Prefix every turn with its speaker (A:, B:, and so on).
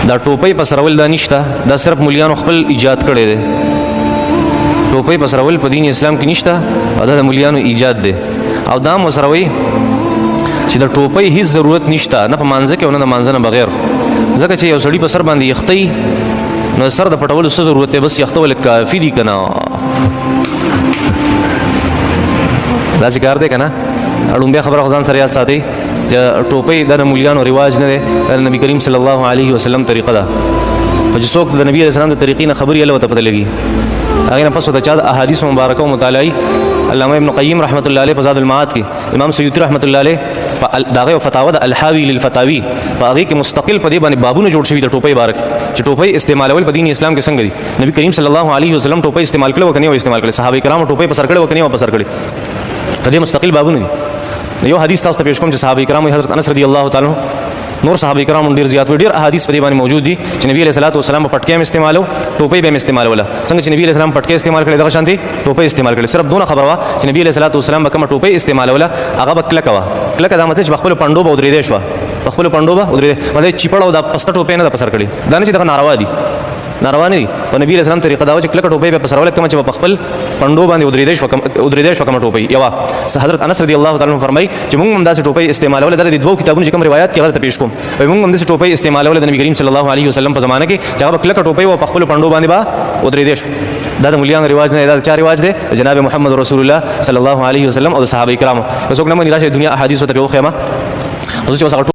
A: دا ټوپۍ په سرول دا نشته، دا صرف مليانو خپل ایجاد کړی دی. ټوپۍ په سرول په دین اسلام کې نشته او دا د مليانو ایجاد دی. او دا مسروي چې د ټوپۍ هیڅ ضرورت نشته، نه په مانځه کې او نه د مانځه نه بغیر، ځکه چې یو سړی په سر باندې یختی نو سر د پټولو څه ضرورت دی؟ بس یختول کافي دي که نه؟ داسې کار دی که نه؟ لومبۍ خبره خو ځان سره یاد ساتئ چې ټوپۍ دا د مليانو رواج نه دی، دا د نبي کریم صلی الله علیه وسلم طریقه ده. او چې څوک د نبي علیه السلام د طریقې نه خبري هله ورته پته لګي، هغې نه پس ورته چا د احادیثو مبارکه او مطالعه. علامه ابن قیم رحمت الله علیه په زاد المعاد کې، امام سیوطي رحمت الله علیه په د هغې فتاوا د الحاوی للفتاوی په هغې کې مستقل په دې باندې بابونه جوړ شوي د ټوپۍ باره کې چې ټوپۍ استعمالول په دین اسلام کې څنګه دي. نبي کریم صلی الله علیه وسلم ټوپۍ استعمال کړې وه که نه وه استعمال کړې؟ صحابه کرامو ټوپۍ په سر کړې وه که نه وه په سر کړې؟ په دې مستقل بابونه دي. یو حدیث تاسو ته پیش کوم چې صحابه کرامو حضرت انس رضی الله تعالی نور صحابه کرام ډیر زیات ډیر احادیث په دې باندې موجود دي چې نبی علیہ الصلوۃ والسلام په پټکې هم استعمالو، ټوپۍ به هم استعمالوله. څنګه چې نبی علیہ السلام پټکې استعمال کړي دغه شانتي ټوپۍ استعمال کړي. صرف دونه خبره وا چې نبی علیہ الصلوۃ والسلام به کومه ټوپۍ استعمالوله هغه به کلکه وه. کلکه دا مطلب چې په خپلو پنډو به ودرېدی شوه، په خپلو پنډو به ودرېدی، مطلب چیپړ او دا پسته ټوپۍ نه ده په سر کړې. دا نه چې دغه ناروا دي، ناروا نه دي. په نبی علیہ السلام طریقه دا و چې کلکه ټوپۍ به په سروله کومه چې په خپل پنډو باندې ودرېدی شوه کومه ټوپۍ یوه. حضرت انس رضی الله تعالی عنه فرمایي چې موږ هم داسې ټوپۍ استعمالوله. دا د دوو کتابونو چې کوم روایات کې هغه ته پیش کوم، وایي موږ هم داسې ټوپۍ استعمالوله د نبي کریم صلی الله علیه وسلم په زمانه کې چې هغه به کلکه ټوپۍ وه، په خپلو پنډو باندې به ودرېدی شو. دا د مليانو رواج نه دی، دا د چا رواج دی؟ جناب محمد رسول الله صلی الله علیه وسلم او د صحابه کرامو. که څوک نه مني راشه دنیا احادیث ورته پرې وښیم.